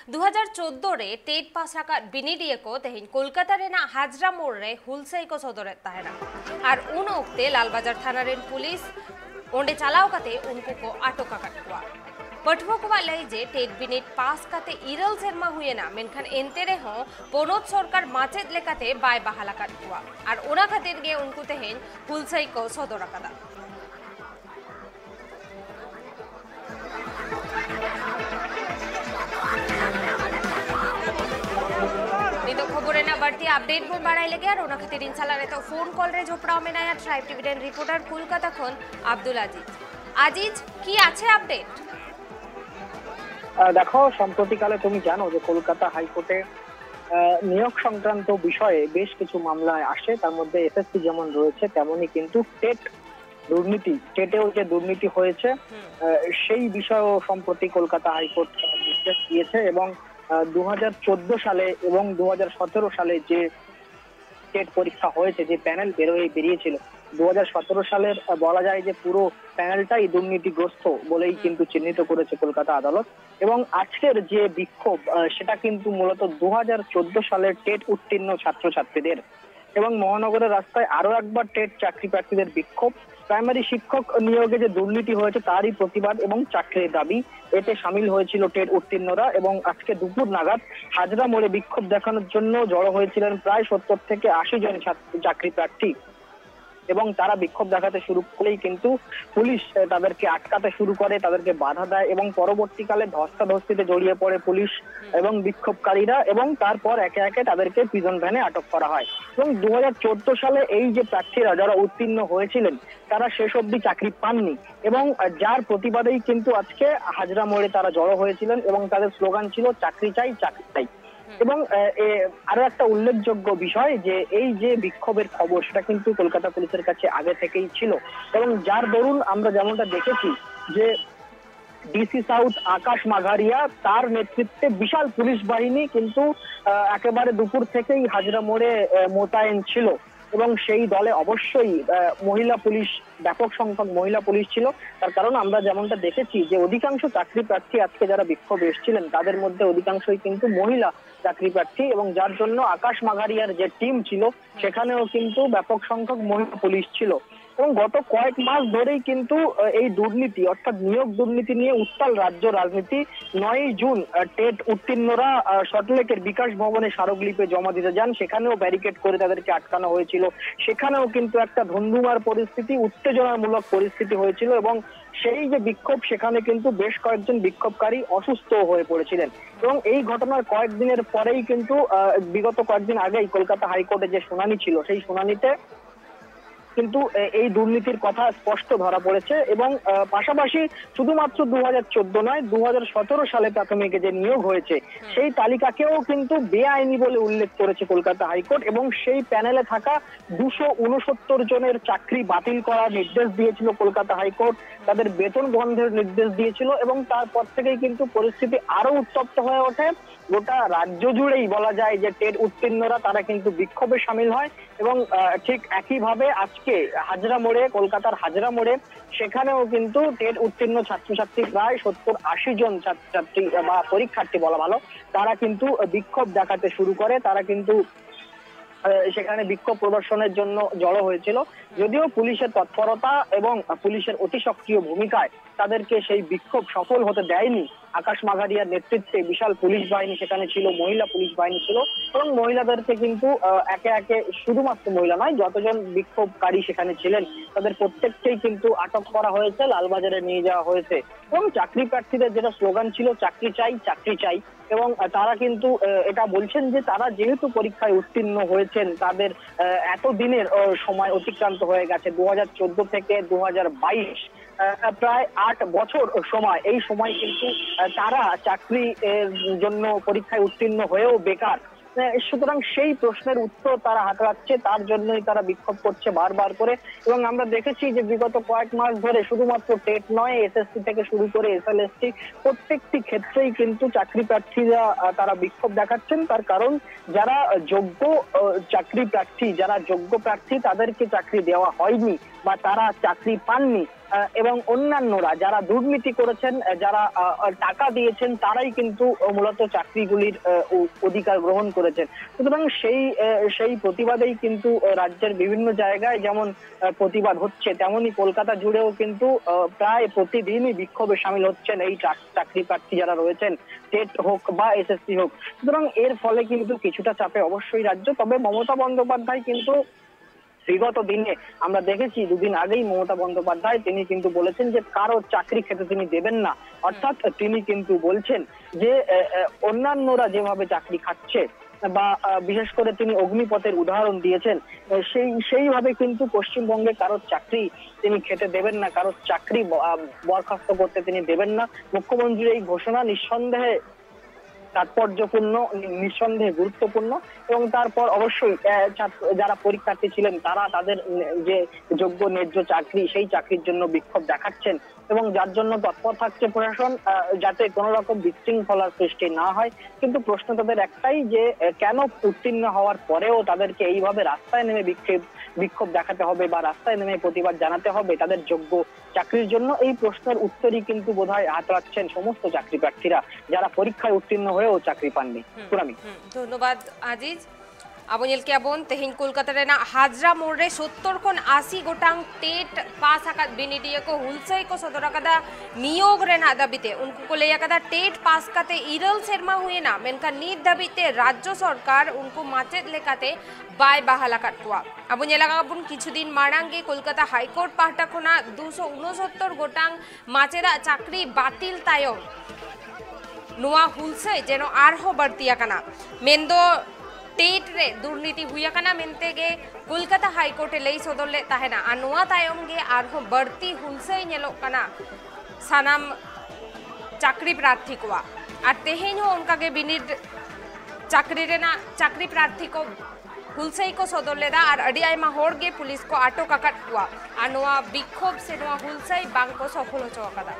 2014 रे TET pass आका बिनिडिए को तेहिन कोलकाता रेना हाजरा मोड़ रे हुलसई को सदर ताहेना और उन ओक्ते लालबाजार थाना रेन पुलिस ओंडे चलाव कते उनको को आटक काटवा पटवो को वाले जे टेट बिनिट पास कते इरल शर्मा हुए ना मेनखान एनते रे हो पोनोत सरकार माचेद लेकाते बाय बहाला काटवा और ओना खातिर गे उनको तेहिन हुलसई को सदर कादा खबर बढ़ती अपडेट को बाड़ाई लगे और खातिर इंशाल्लाह तो फोन कॉल रे झोपड़ा में नया ट्राइब टीवी रिपोर्टर कलकाता खन आब्दुल আজিজ কি আছে আপডেট দেখো সম্প্রতিকালে তুমি জানো যে কলকাতা হাইকোর্টে নিয়োগ সংক্রান্ত বিষয়ে বেশ কিছু মামলা আসে তার মধ্যে এসএসসি যেমন রয়েছে তেমনি কিন্তু টেট দুর্নীতি টেটেও যে দুর্নীতি হয়েছে সেই বিষয়েও সম্প্রতি কলকাতা হাইকোর্ট নির্দেশ দিয়েছে এবং 2014 সালে এবং 2017 সালে যে টেট পরীক্ষা হয়েছে যে প্যানেল বেরিয়েছিল 2017 সালের বলা যায় যে পুরো প্যানেলটাই দুর্নীতিগ্রস্ত বলেই কিন্তু চিহ্নিত করেছে কলকাতা আদালত এবং আজকের যে বিক্ষোভ সেটা কিন্তু মূলত 2014 সালের টেট উত্তীর্ণ ছাত্রছাত্রীদের এবং মহানগরের রাস্তায় আরো একবার টেট চাকরি প্রার্থীদের বিক্ষোভ প্রাইমারি শিক্ষক নিয়োগে যে দুর্নীতি হয়েছে তারই প্রতিবাদ এবং চাকরির দাবি এতে সামিল হয়েছিল টেট উত্তীর্ণরা এবং আজকে দুপুর নাগাদ হাজরা মোড়ে বিক্ষোভ দেখানোর জন্য জড়ো হয়েছিলেন প্রায় 70 থেকে 80 জন চাকরি প্রার্থী এবং তারা বিক্ষোভ দেখাতে শুরু করলেই কিন্তু পুলিশ তাদেরকে আটকাতে শুরু করে তাদেরকে বাধা দেয় এবং পরবর্তীকালে ধস্তাধস্তিতে জড়িয়ে পড়ে পুলিশ এবং বিক্ষোভকারীরা এবং তারপর একে একে তাদেরকে প্রিজন ভ্যানে আটক করা হয় এবং 2014 সালে এই যে প্রার্থীরা যারা উত্তীর্ণ হয়েছিলেন তারা শেষ অবধি চাকরি পাননি এবং যার প্রতিবাদেই কিন্তু আজকে হাজরা মোড়ে তারা জড়ো হয়েছিলেন এবং তাদের স্লোগান ছিল চাকরি চাই চাকরি চাই এবং আরো একটা উল্লেখযোগ্য বিষয় যে এই যে বিক্ষোভের খবর সেটা কিন্তু কলকাতা পুলিশের কাছে আগে থেকেই ছিল এবং যার দরুন আমরা যেমনটা দেখেছি যে ডিসি সাউথ আকাশ মাঘারিয়া তার নেতৃত্বে বিশাল পুলিশ বাহিনী কিন্তু একেবারে দুপুর থেকেই হাজরা মোড়ে মোতায়েন ছিল এবং সেই দলে অবশ্যই মহিলা পুলিশ ব্যাপক সংখ্যক মহিলা পুলিশ ছিল তার কারণ আমরা যেমনটা দেখেছি যে অধিকাংশ চাকরি প্রার্থী আজকে যারা বিক্ষোভে এসেছিলেন তাদের মধ্যে অধিকাংশই কিন্তু মহিলা চাকরি প্রার্থী এবং যার জন্য আকাশ মাঘারিয়ার যে টিম ছিল সেখানেও কিন্তু ব্যাপক সংখ্যক মহিলা পুলিশ ছিল এবং গত কয়েক মাস ধরেই কিন্তু এই দুর্নীতি অর্থাৎ নিয়োগ দুর্নীতি নিয়ে উত্তাল রাজ্য রাজনীতি 9 জুন টেট উত্তীর্ণরা সল্টলেকের বিকাশ ভবনে স্মারকলিপি জমা দিতে যান সেখানেও ব্যারিকেড করে তাদেরকে আটকানো হয়েছিল সেখানেও কিন্তু একটা ধুন্ধুমার পরিস্থিতি উত্তেজনামূলক পরিস্থিতি হয়েছিল এবং সেই যে বিক্ষোভ সেখানে কিন্তু বেশ কয়েকজন বিক্ষোভকারী অসুস্থ হয়ে পড়েছিলেন এবং এই ঘটনার কয়েকদিনের পরেই কিন্তু বিগত কয়েকদিন আগেই কলকাতা হাইকোর্টে যে শুনানি ছিল সেই শুনানিতে কিন্তু এই দুর্নীতির কথা স্পষ্ট ধরা পড়েছে এবং পাশাপাশি শুধুমাত্র 2014 নয় 2017 সালে প্রাথমিক যে নিয়োগ হয়েছে সেই তালিকাকেও কিন্তু বেআইনি বলে উল্লেখ করেছে কলকাতা হাইকোর্ট এবং সেই প্যানেলে থাকা 269 জনের চাকরি বাতিল করার নির্দেশ দিয়েছিল কলকাতা হাইকোর্ট তাদের বেতন বন্ধের নির্দেশ দিয়েছিল এবং তারপর থেকেই কিন্তু পরিস্থিতি আরো উত্তপ্ত হয়ে ওঠে গোটা রাজ্য জুড়েই বলা যায় যে টেট উত্তীর্ণরা তারা কিন্তু বিক্ষোভে সামিল হয় এবং ঠিক একইভাবে আজকে হাজরা মোড়ে কলকাতার হাজরা মোড়ে সেখানেও কিন্তু টেট উত্তীর্ণ ছাত্রছাত্রী প্রায় 70-80 জন ছাত্রছাত্রী বা পরীক্ষার্থী বলা ভালো তারা কিন্তু বিক্ষোভ দেখাতে শুরু করে তারা কিন্তু সেখানে বিক্ষোভ প্রদর্শনের জন্য জড়ো হয়েছিল যদিও পুলিশের তৎপরতা এবং পুলিশের অতি সক্রিয় ভূমিকায় তাদেরকে সেই বিক্ষোভ সফল হতে দেয়নি আকাশ মাঘারিয়ার নেতৃত্বে বিশাল পুলিশ বাহিনী সেখানে ছিল মহিলা পুলিশ বাহিনী ছিল এবং মহিলাদেরকে কিন্তু একে একে শুধুমাত্র মহিলা নয় যতজন বিক্ষোভকারী সেখানে ছিলেন তাদের প্রত্যেককেই কিন্তু আটক করা হয়েছে লালবাজারে নিয়ে যাওয়া হয়েছে এবং চাকরি প্রার্থীদের যেটা স্লোগান ছিল চাকরি চাই চাকরি চাই এবং তারা কিন্তু এটা বলছেন যে তারা যেহেতু পরীক্ষায় উত্তীর্ণ হয়েছেন তাদের এতদিনের সময় অতিক্রান্ত হয়ে গেছে 2014 থেকে 2022 প্রায় 8 বছর সময় এই সময় কিন্তু তারা চাকরি জন্য পরীক্ষায় উত্তীর্ণ হয়েও বেকার সুতরাং সেই প্রশ্নের উত্তর তারা হাতড়াচ্ছে তার জন্যই তারা বিক্ষোভ করছে বারবার করে এবং আমরা দেখেছি যে বিগত কয়েক মাস ধরে শুধুমাত্র টেট নয় এসএসসি থেকে শুরু করে এসএলএসটি প্রত্যেকটি ক্ষেত্রেই কিন্তু চাকরি প্রার্থীরা তারা বিক্ষোভ দেখাচ্ছেন তার কারণ যারা যোগ্য চাকরি প্রার্থী যারা যোগ্য প্রার্থী তাদেরকে চাকরি দেওয়া হয়নি বা তারা চাকরি পাননি এবং অন্যান্যরা যারা দুর্নীতি করেছেন, যারা টাকা দিয়েছেন, তারাই কিন্তু মূলত চাকরিগুলির অধিকার গ্রহণ করেছেন। সুতরাং সেই প্রতিবাদেই কিন্তু রাজ্যের বিভিন্ন জায়গায় যেমন প্রতিবাদ হচ্ছে, তেমনি কলকাতা জুড়েও কিন্তু প্রায় প্রতিদিনই বিক্ষোভে সামিল হচ্ছেন এই চাকরি প্রার্থী যারা রয়েছেন, টেট হোক বা এসএসসি হোক। সুতরাং এর ফলে কিন্তু কিছুটা চাপে অবশ্যই রাজ্য। তবে মমতা বন্দ্যোপাধ্যায় কিন্তু বিগত দিনে আমরা দেখেছি, দুদিন আগেই মমতা বন্দ্যোপাধ্যায় তিনি কিন্তু বলেছেন যে কারো চাকরি খেতে তিনি দেবেন না। অর্থাৎ তিনি কিন্তু বলছেন যে অন্যান্যরা যেভাবে চাকরি খাচ্ছে বা বিশেষ করে তিনি অগ্নিপথের উদাহরণ দিয়েছেন, সেইভাবে কিন্তু পশ্চিমবঙ্গে কারোর চাকরি তিনি খেতে দেবেন না, কারোর চাকরি বরখাস্ত করতে তিনি দেবেন না। মুখ্যমন্ত্রীর এই ঘোষণা নিঃসন্দেহে তাৎপর্যপূর্ণ, নিঃসন্দেহে গুরুত্বপূর্ণ। এবং তারপর অবশ্যই যারা পরীক্ষার্থী ছিলেন তারা তাদের যে যোগ্য ন্যায্য চাকরি, সেই চাকরির জন্য বিক্ষোভ দেখাচ্ছেন এবং যার জন্য তৎপর থাকছে প্রশাসন, যাতে কোনো রকম বিশৃঙ্খলার সৃষ্টি না হয়। কিন্তু প্রশ্ন তাদের একটাই যে কেন উত্তীর্ণ হওয়ার পরেও তাদেরকে এইভাবে রাস্তায় নেমে বিক্ষোভ দেখাতে হবে বা রাস্তায় নেমে প্রতিবাদ জানাতে হবে তাদের যোগ্য চাকরির জন্য। এই প্রশ্নের উত্তরই কিন্তু বোধহয় হাতড়াচ্ছেন সমস্ত চাকরি প্রার্থীরা যারা পরীক্ষায় উত্তীর্ণ হয়েও চাকরি পাননি। ধন্যবাদ Aziz. Abo nyel ke abon tehin Kolkata rena Hajra More 70 kon 80 gotang tet pass akat binidiya ko hulsai ko sodora kada niyog rena dabite unku ko leya kada tet pass kate iral serma huye na menka nit dabite rajyo sarkar unku machet lekate bai bahala kat kuwa abo nyela abon kichu din marange Kolkata High Court pahta khona 269 gotang machera chakri batil tayom nuwa hulsai jeno arho bartiya kana mendo TET रे दुर्नीति हुआ कना मेनते गे कोलकाता हाईकोर्टे लई सदरले ताहेना आ नोआ तायम गे आरहो बढ़ती हुलसई नेलो कना सानाम चाकरी प्रार्थी कोआ आ तेहेन हो उनका गे बिनिड चाकरी रेना चाकरी प्रार्थी को हुलसई को सदरले दा आर अडी आयमा होड़ गे पुलिस को आटो काकट कोआ आ नोआ बिक्षोभ से नोआ हुलसई बांग को सफल हो चोकादा।